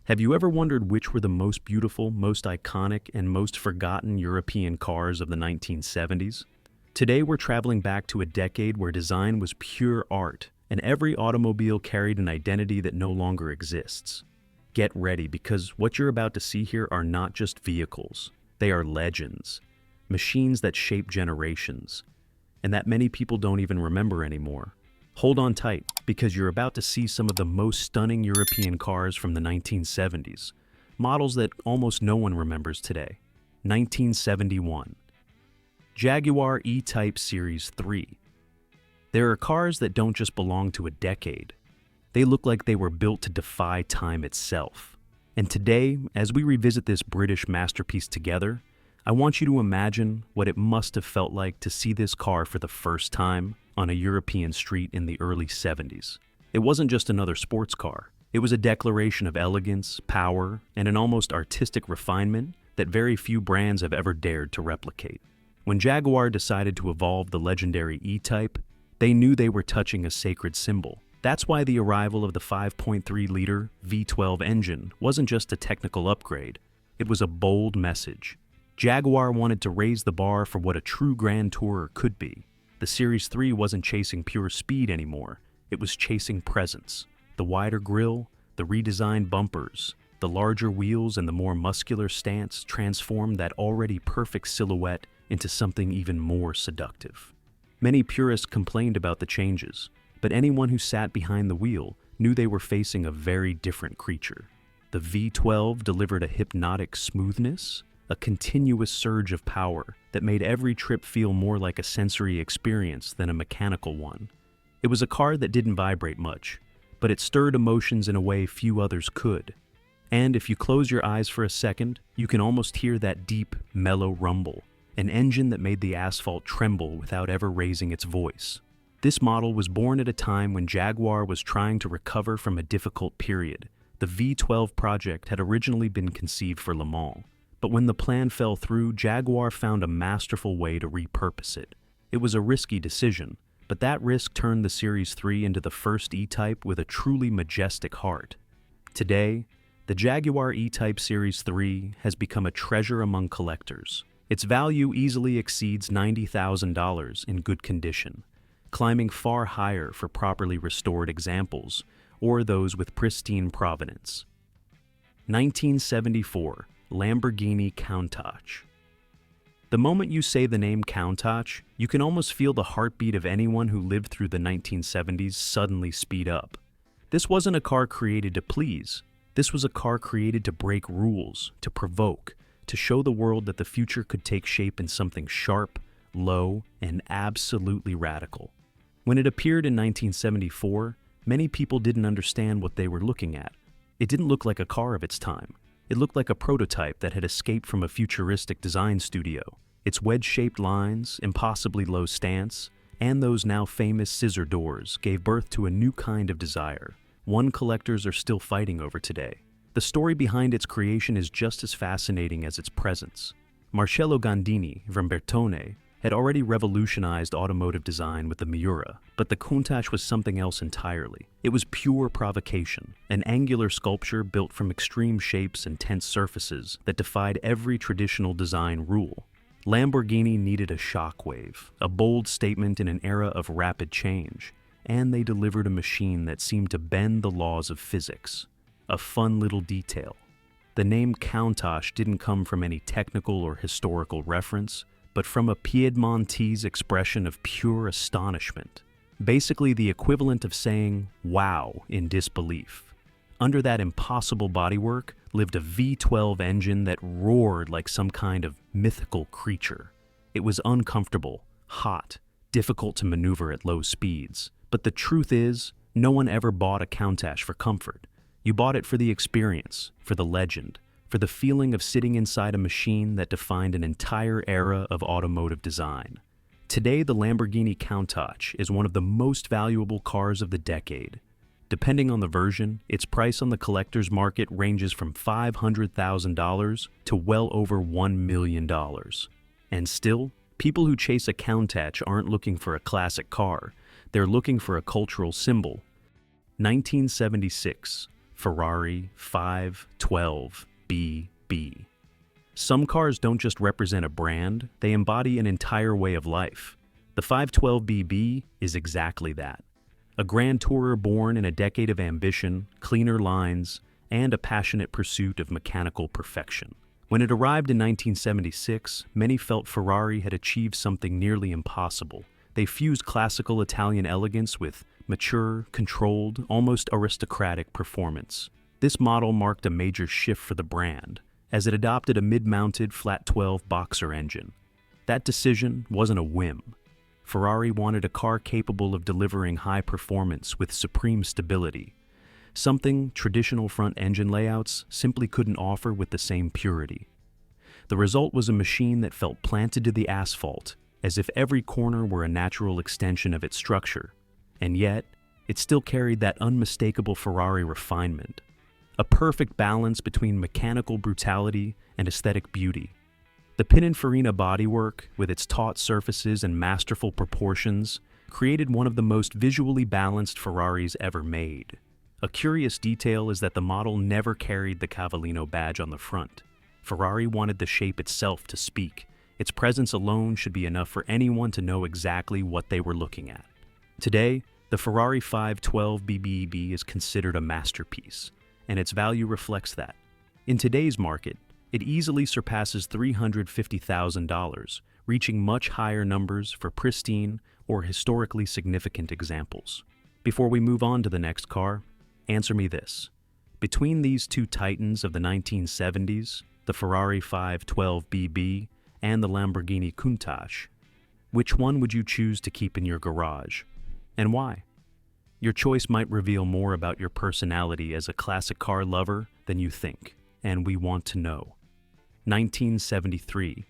Have you ever wondered which were the most beautiful, most iconic, and most forgotten European cars of the 1970s? Today we're traveling back to a decade where design was pure art, and every automobile carried an identity that no longer exists. Get ready, because what you're about to see here are not just vehicles. They are legends, machines that shape generations, and that many people don't even remember anymore. Hold on tight, because you're about to see some of the most stunning European cars from the 1970s, models that almost no one remembers today. 1971. Jaguar E-Type Series 3. There are cars that don't just belong to a decade. They look like they were built to defy time itself. And today, as we revisit this British masterpiece together, I want you to imagine what it must have felt like to see this car for the first time on a European street in the early 70s. It wasn't just another sports car. It was a declaration of elegance, power, and an almost artistic refinement that very few brands have ever dared to replicate. When Jaguar decided to evolve the legendary E-Type, they knew they were touching a sacred symbol. That's why the arrival of the 5.3-liter V12 engine wasn't just a technical upgrade. It was a bold message. Jaguar wanted to raise the bar for what a true Grand Tourer could be. The Series 3 wasn't chasing pure speed anymore. It was chasing presence. The wider grille, the redesigned bumpers, the larger wheels, and the more muscular stance transformed that already perfect silhouette into something even more seductive. Many purists complained about the changes, but anyone who sat behind the wheel knew they were facing a very different creature. The V12 delivered a hypnotic smoothness, a continuous surge of power that made every trip feel more like a sensory experience than a mechanical one. It was a car that didn't vibrate much, but it stirred emotions in a way few others could. And if you close your eyes for a second, you can almost hear that deep, mellow rumble, an engine that made the asphalt tremble without ever raising its voice. This model was born at a time when Jaguar was trying to recover from a difficult period. The V12 project had originally been conceived for Le Mans, but when the plan fell through, Jaguar found a masterful way to repurpose it. It was a risky decision, but that risk turned the Series 3 into the first E-Type with a truly majestic heart. Today, the Jaguar E-Type Series 3 has become a treasure among collectors. Its value easily exceeds $90,000 in good condition, climbing far higher for properly restored examples or those with pristine provenance. 1974. Lamborghini Countach. The moment you say the name Countach, you can almost feel the heartbeat of anyone who lived through the 1970s suddenly speed up. This wasn't a car created to please. This was a car created to break rules, to provoke, to show the world that the future could take shape in something sharp, low, and absolutely radical. When it appeared in 1974, many people didn't understand what they were looking at. It didn't look like a car of its time. It looked like a prototype that had escaped from a futuristic design studio. Its wedge-shaped lines, impossibly low stance, and those now famous scissor doors gave birth to a new kind of desire, one collectors are still fighting over today. The story behind its creation is just as fascinating as its presence. Marcello Gandini from Bertone had already revolutionized automotive design with the Miura, but the Countach was something else entirely. It was pure provocation, an angular sculpture built from extreme shapes and tense surfaces that defied every traditional design rule. Lamborghini needed a shockwave, a bold statement in an era of rapid change, and they delivered a machine that seemed to bend the laws of physics. A fun little detail. The name Countach didn't come from any technical or historical reference, but from a Piedmontese expression of pure astonishment. Basically the equivalent of saying, wow, in disbelief. Under that impossible bodywork lived a V12 engine that roared like some kind of mythical creature. It was uncomfortable, hot, difficult to maneuver at low speeds. But the truth is, no one ever bought a Countach for comfort. You bought it for the experience, for the legend, for the feeling of sitting inside a machine that defined an entire era of automotive design. Today, the Lamborghini Countach is one of the most valuable cars of the decade. Depending on the version, its price on the collector's market ranges from $500,000 to well over $1 million. And still, people who chase a Countach aren't looking for a classic car, they're looking for a cultural symbol. 1976. Ferrari 512BB. Some cars don't just represent a brand, they embody an entire way of life. The 512BB is exactly that. A grand tourer born in a decade of ambition, cleaner lines, and a passionate pursuit of mechanical perfection. When it arrived in 1976, many felt Ferrari had achieved something nearly impossible. They fused classical Italian elegance with mature, controlled, almost aristocratic performance. This model marked a major shift for the brand, as it adopted a mid-mounted flat-12 boxer engine. That decision wasn't a whim. Ferrari wanted a car capable of delivering high performance with supreme stability, something traditional front-engine layouts simply couldn't offer with the same purity. The result was a machine that felt planted to the asphalt, as if every corner were a natural extension of its structure, and yet, it still carried that unmistakable Ferrari refinement, a perfect balance between mechanical brutality and aesthetic beauty. The Pininfarina bodywork, with its taut surfaces and masterful proportions, created one of the most visually balanced Ferraris ever made. A curious detail is that the model never carried the Cavallino badge on the front. Ferrari wanted the shape itself to speak. Its presence alone should be enough for anyone to know exactly what they were looking at. Today, the Ferrari 512BB is considered a masterpiece, and its value reflects that. In today's market, it easily surpasses $350,000, reaching much higher numbers for pristine or historically significant examples. Before we move on to the next car, answer me this. Between these two titans of the 1970s, the Ferrari 512BB and the Lamborghini Countach, which one would you choose to keep in your garage, and why? Your choice might reveal more about your personality as a classic car lover than you think, and we want to know. 1973,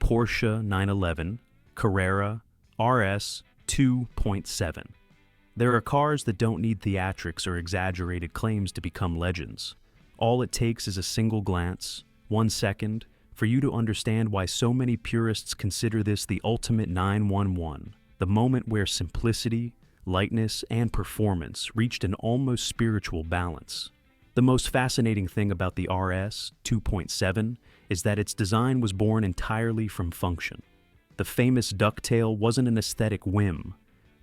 Porsche 911, Carrera RS 2.7. There are cars that don't need theatrics or exaggerated claims to become legends. All it takes is a single glance, 1 second, for you to understand why so many purists consider this the ultimate 911, the moment where simplicity, lightness, and performance reached an almost spiritual balance. The most fascinating thing about the RS 2.7 is that its design was born entirely from function. The famous ducktail wasn't an aesthetic whim.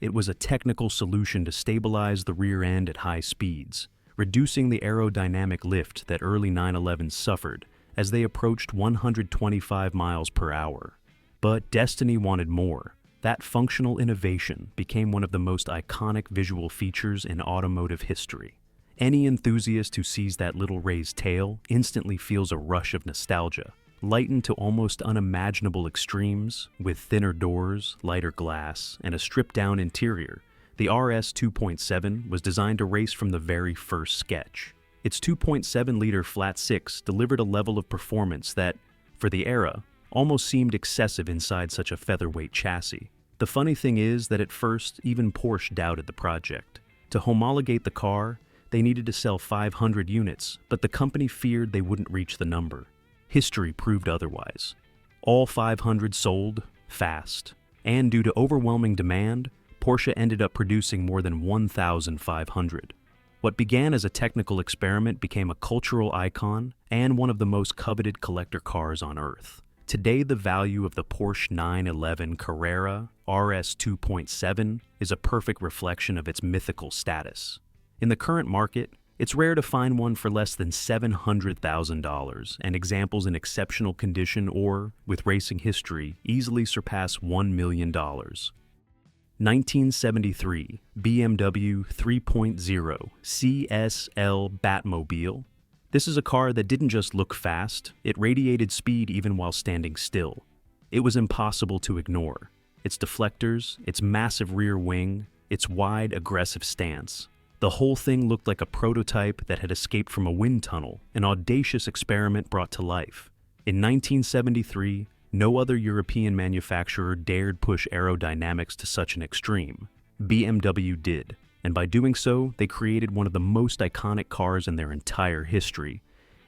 It was a technical solution to stabilize the rear end at high speeds, reducing the aerodynamic lift that early 911s suffered as they approached 125 miles per hour. But destiny wanted more. That functional innovation became one of the most iconic visual features in automotive history. Any enthusiast who sees that little raised tail instantly feels a rush of nostalgia, lightened to almost unimaginable extremes. With thinner doors, lighter glass, and a stripped-down interior, the RS 2.7 was designed to race from the very first sketch. Its 2.7-liter flat-six delivered a level of performance that, for the era, almost seemed excessive inside such a featherweight chassis. The funny thing is that at first, even Porsche doubted the project. To homologate the car, they needed to sell 500 units, but the company feared they wouldn't reach the number. History proved otherwise. All 500 sold, fast, and due to overwhelming demand, Porsche ended up producing more than 1,500. What began as a technical experiment became a cultural icon and one of the most coveted collector cars on Earth. Today, the value of the Porsche 911 Carrera RS 2.7 is a perfect reflection of its mythical status. In the current market, it's rare to find one for less than $700,000, and examples in exceptional condition or, with racing history, easily surpass $1 million. 1973 BMW 3.0 CSL Batmobile. This is a car that didn't just look fast, it radiated speed even while standing still. It was impossible to ignore. Its deflectors, its massive rear wing, its wide, aggressive stance. The whole thing looked like a prototype that had escaped from a wind tunnel, an audacious experiment brought to life. In 1973, no other European manufacturer dared push aerodynamics to such an extreme. BMW did, and by doing so, they created one of the most iconic cars in their entire history,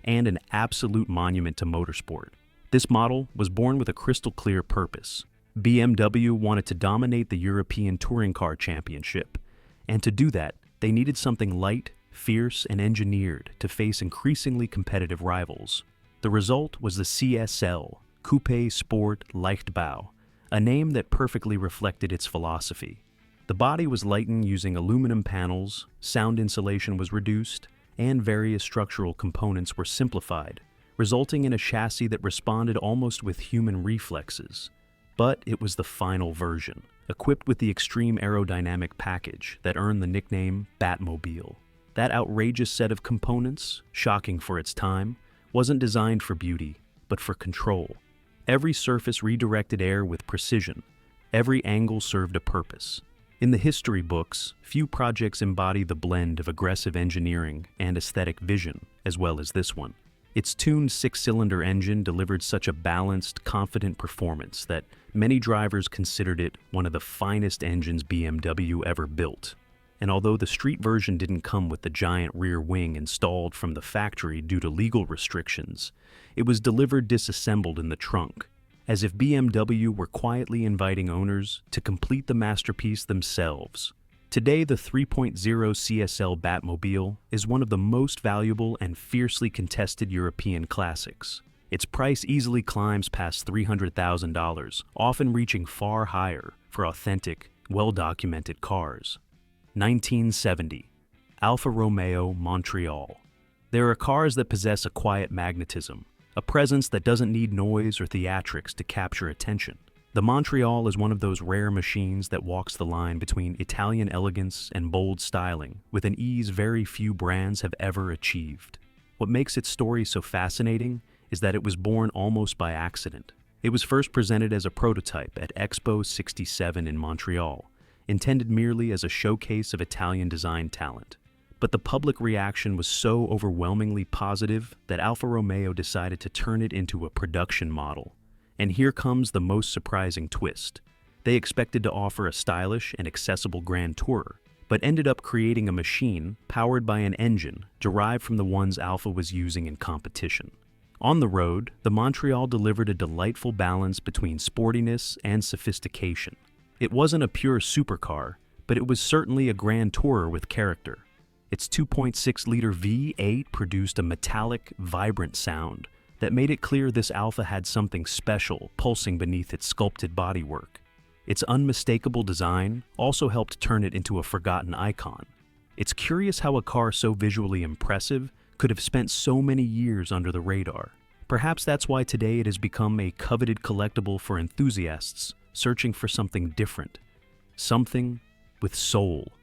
and an absolute monument to motorsport. This model was born with a crystal-clear purpose. BMW wanted to dominate the European Touring Car Championship, and to do that, they needed something light, fierce, and engineered to face increasingly competitive rivals. The result was the CSL, Coupe Sport Leichtbau, a name that perfectly reflected its philosophy. The body was lightened using aluminum panels, sound insulation was reduced, and various structural components were simplified, resulting in a chassis that responded almost with human reflexes. But it was the final version, equipped with the extreme aerodynamic package that earned the nickname Batmobile. That outrageous set of components, shocking for its time, wasn't designed for beauty, but for control. Every surface redirected air with precision. Every angle served a purpose. In the history books, few projects embody the blend of aggressive engineering and aesthetic vision, as well as this one. Its tuned six-cylinder engine delivered such a balanced, confident performance that many drivers considered it one of the finest engines BMW ever built. And although the street version didn't come with the giant rear wing installed from the factory due to legal restrictions, it was delivered disassembled in the trunk, as if BMW were quietly inviting owners to complete the masterpiece themselves. Today, the 3.0 CSL Batmobile is one of the most valuable and fiercely contested European classics. Its price easily climbs past $300,000, often reaching far higher for authentic, well-documented cars. 1970. Alfa Romeo Montreal. There are cars that possess a quiet magnetism, a presence that doesn't need noise or theatrics to capture attention. The Montreal is one of those rare machines that walks the line between Italian elegance and bold styling with an ease very few brands have ever achieved. What makes its story so fascinating is that it was born almost by accident. It was first presented as a prototype at Expo 67 in Montreal, intended merely as a showcase of Italian design talent. But the public reaction was so overwhelmingly positive that Alfa Romeo decided to turn it into a production model. And here comes the most surprising twist. They expected to offer a stylish and accessible Grand Tourer, but ended up creating a machine powered by an engine derived from the ones Alfa was using in competition. On the road, the Montreal delivered a delightful balance between sportiness and sophistication. It wasn't a pure supercar, but it was certainly a Grand Tourer with character. Its 2.6-liter V8 produced a metallic, vibrant sound that made it clear this Alfa had something special pulsing beneath its sculpted bodywork. Its unmistakable design also helped turn it into a forgotten icon. It's curious how a car so visually impressive could have spent so many years under the radar. Perhaps that's why today it has become a coveted collectible for enthusiasts searching for something different, something with soul.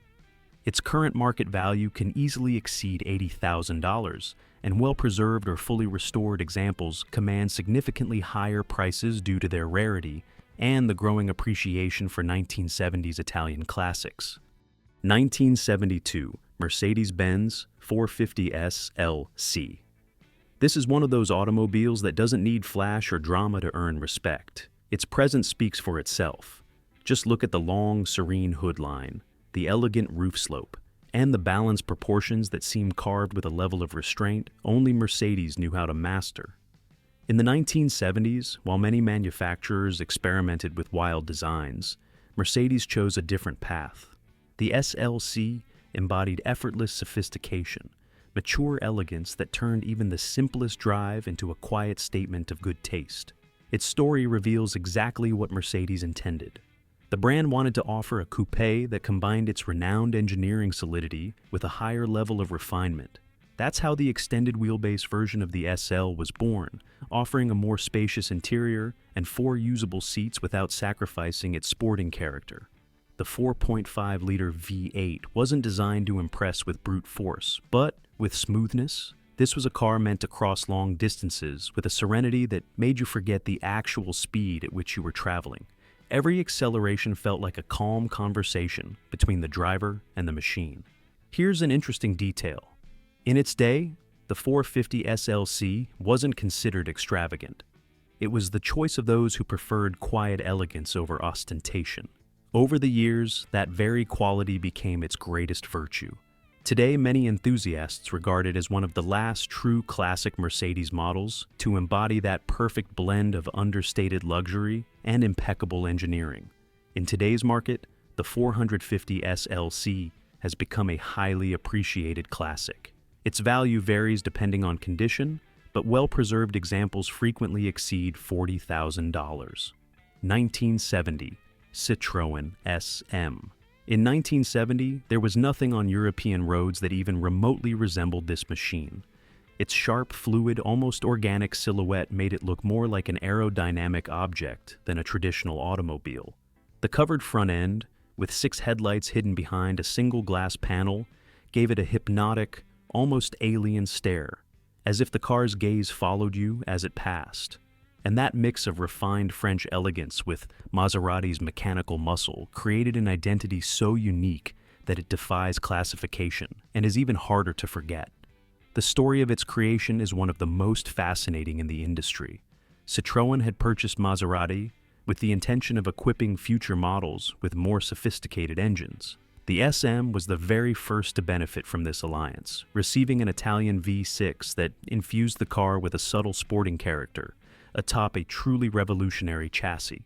Its current market value can easily exceed $80,000, and well-preserved or fully restored examples command significantly higher prices due to their rarity and the growing appreciation for 1970s Italian classics. 1972 Mercedes-Benz 450S LC. This is one of those automobiles that doesn't need flash or drama to earn respect. Its presence speaks for itself. Just look at the long, serene hood line, the elegant roof slope, and the balanced proportions that seem carved with a level of restraint only Mercedes knew how to master. In the 1970s, while many manufacturers experimented with wild designs, Mercedes chose a different path. The SLC embodied effortless sophistication, mature elegance that turned even the simplest drive into a quiet statement of good taste. Its story reveals exactly what Mercedes intended. The brand wanted to offer a coupe that combined its renowned engineering solidity with a higher level of refinement. That's how the extended wheelbase version of the SL was born, offering a more spacious interior and 4 usable seats without sacrificing its sporting character. The 4.5-liter V8 wasn't designed to impress with brute force, but with smoothness. This was a car meant to cross long distances with a serenity that made you forget the actual speed at which you were traveling. Every acceleration felt like a calm conversation between the driver and the machine. Here's an interesting detail. In its day, the 450 SLC wasn't considered extravagant. It was the choice of those who preferred quiet elegance over ostentation. Over the years, that very quality became its greatest virtue. Today, many enthusiasts regard it as one of the last true classic Mercedes models to embody that perfect blend of understated luxury and impeccable engineering. In today's market, the 450 SLC has become a highly appreciated classic. Its value varies depending on condition, but well-preserved examples frequently exceed $40,000. 1970 Citroen SM. In 1970, there was nothing on European roads that even remotely resembled this machine. Its sharp, fluid, almost organic silhouette made it look more like an aerodynamic object than a traditional automobile. The covered front end, with 6 headlights hidden behind a single glass panel, gave it a hypnotic, almost alien stare, as if the car's gaze followed you as it passed. And that mix of refined French elegance with Maserati's mechanical muscle created an identity so unique that it defies classification and is even harder to forget. The story of its creation is one of the most fascinating in the industry. Citroën had purchased Maserati with the intention of equipping future models with more sophisticated engines. The SM was the very first to benefit from this alliance, receiving an Italian V6 that infused the car with a subtle sporting character, atop a truly revolutionary chassis.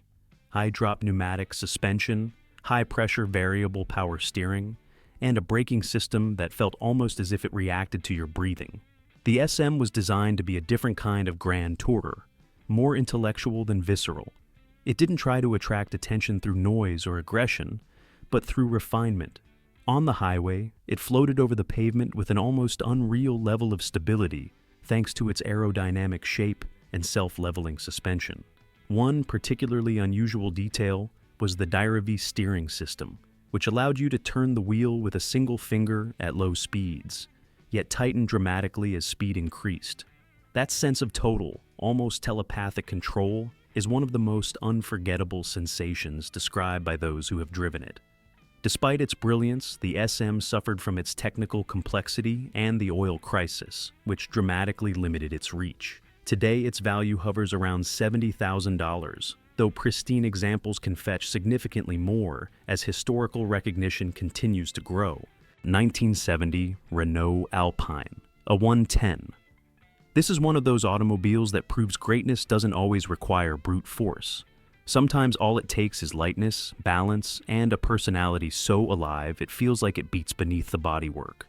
High-drop pneumatic suspension, high-pressure variable power steering, and a braking system that felt almost as if it reacted to your breathing. The SM was designed to be a different kind of grand tourer, more intellectual than visceral. It didn't try to attract attention through noise or aggression, but through refinement. On the highway, it floated over the pavement with an almost unreal level of stability thanks to its aerodynamic shape and self-leveling suspension. One particularly unusual detail was the Diravi steering system, which allowed you to turn the wheel with a single finger at low speeds, yet tightened dramatically as speed increased. That sense of total, almost telepathic control is one of the most unforgettable sensations described by those who have driven it. Despite its brilliance, the SM suffered from its technical complexity and the oil crisis, which dramatically limited its reach. Today, its value hovers around $70,000, though pristine examples can fetch significantly more as historical recognition continues to grow. 1970 Renault Alpine, a 110. This is one of those automobiles that proves greatness doesn't always require brute force. Sometimes all it takes is lightness, balance, and a personality so alive it feels like it beats beneath the bodywork.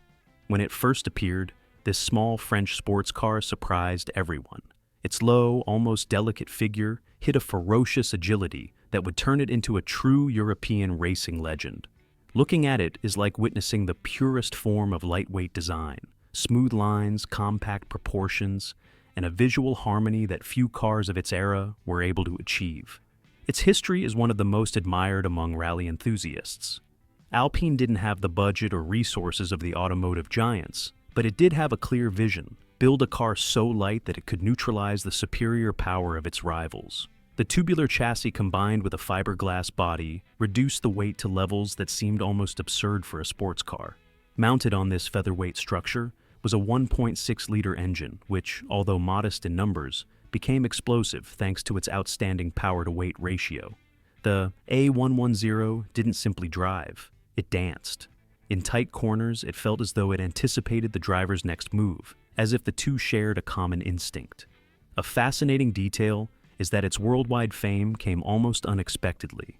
When it first appeared, this small French sports car surprised everyone. Its low, almost delicate figure hid a ferocious agility that would turn it into a true European racing legend. Looking at it is like witnessing the purest form of lightweight design, smooth lines, compact proportions, and a visual harmony that few cars of its era were able to achieve. Its history is one of the most admired among rally enthusiasts. Alpine didn't have the budget or resources of the automotive giants, but it did have a clear vision: build a car so light that it could neutralize the superior power of its rivals. The tubular chassis combined with a fiberglass body reduced the weight to levels that seemed almost absurd for a sports car. Mounted on this featherweight structure was a 1.6-liter engine, which, although modest in numbers, became explosive thanks to its outstanding power-to-weight ratio. The A110 didn't simply drive, it danced. In tight corners, it felt as though it anticipated the driver's next move, as if the two shared a common instinct. A fascinating detail is that its worldwide fame came almost unexpectedly.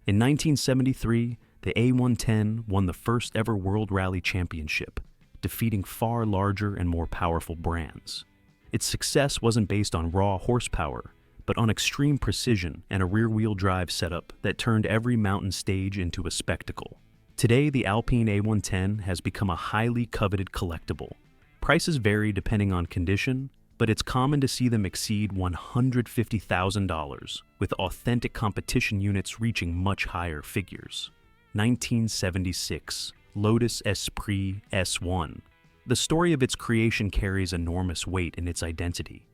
In 1973, the A110 won the first ever World Rally Championship, defeating far larger and more powerful brands. Its success wasn't based on raw horsepower, but on extreme precision and a rear-wheel drive setup that turned every mountain stage into a spectacle. Today, the Alpine A110 has become a highly coveted collectible. Prices vary depending on condition, but it's common to see them exceed $150,000, with authentic competition units reaching much higher figures. 1976 Lotus Esprit S1. The story of its creation carries enormous weight in its identity.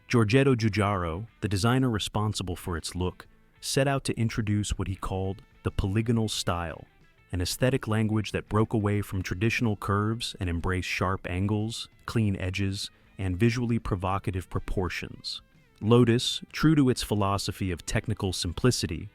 Giorgetto Giugiaro, the designer responsible for its look, set out to introduce what he called the polygonal style, an aesthetic language that broke away from traditional curves and embraced sharp angles, clean edges, and visually provocative proportions. Lotus, true to its philosophy of technical simplicity,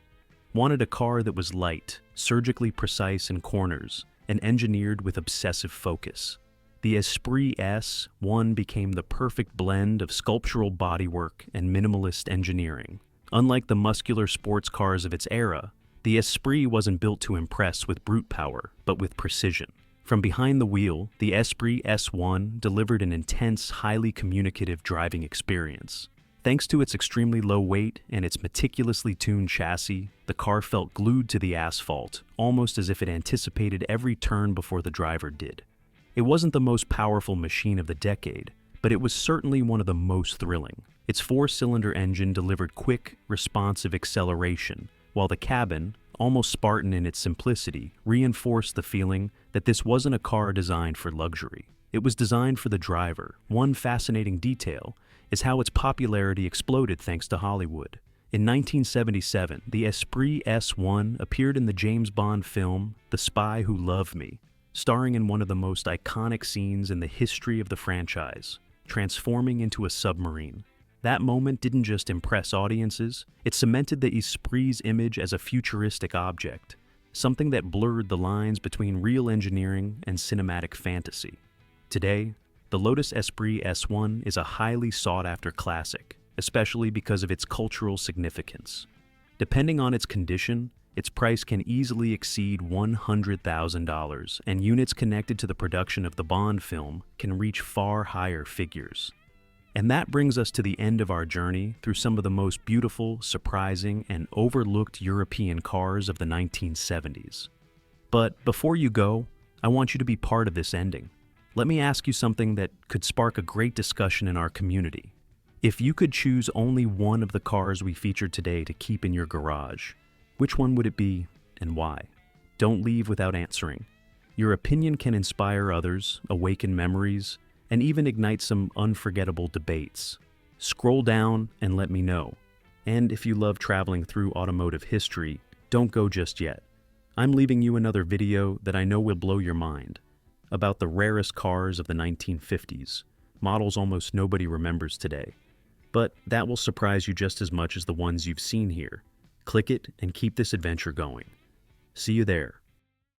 wanted a car that was light, surgically precise in corners, and engineered with obsessive focus. The Esprit S1 became the perfect blend of sculptural bodywork and minimalist engineering. Unlike the muscular sports cars of its era, the Esprit wasn't built to impress with brute power, but with precision. From behind the wheel, the Esprit S1 delivered an intense, highly communicative driving experience. Thanks to its extremely low weight and its meticulously tuned chassis, the car felt glued to the asphalt, almost as if it anticipated every turn before the driver did. It wasn't the most powerful machine of the decade, but it was certainly one of the most thrilling. Its four-cylinder engine delivered quick, responsive acceleration, while the cabin, almost Spartan in its simplicity, reinforced the feeling that this wasn't a car designed for luxury. It was designed for the driver. One fascinating detail is how its popularity exploded thanks to Hollywood. In 1977, the Esprit S1 appeared in the James Bond film The Spy Who Loved Me, starring in one of the most iconic scenes in the history of the franchise, transforming into a submarine. That moment didn't just impress audiences, it cemented the Esprit's image as a futuristic object, something that blurred the lines between real engineering and cinematic fantasy. Today, the Lotus Esprit S1 is a highly sought-after classic, especially because of its cultural significance. Depending on its condition, its price can easily exceed $100,000, and units connected to the production of the Bond film can reach far higher figures. And that brings us to the end of our journey through some of the most beautiful, surprising, and overlooked European cars of the 1970s. But before you go, I want you to be part of this ending. Let me ask you something that could spark a great discussion in our community. If you could choose only one of the cars we featured today to keep in your garage, which one would it be and why? Don't leave without answering. Your opinion can inspire others, awaken memories, and even ignite some unforgettable debates. Scroll down and let me know. And if you love traveling through automotive history, don't go just yet. I'm leaving you another video that I know will blow your mind, about the rarest cars of the 1950s, models almost nobody remembers today. But that will surprise you just as much as the ones you've seen here. Click it and keep this adventure going. See you there.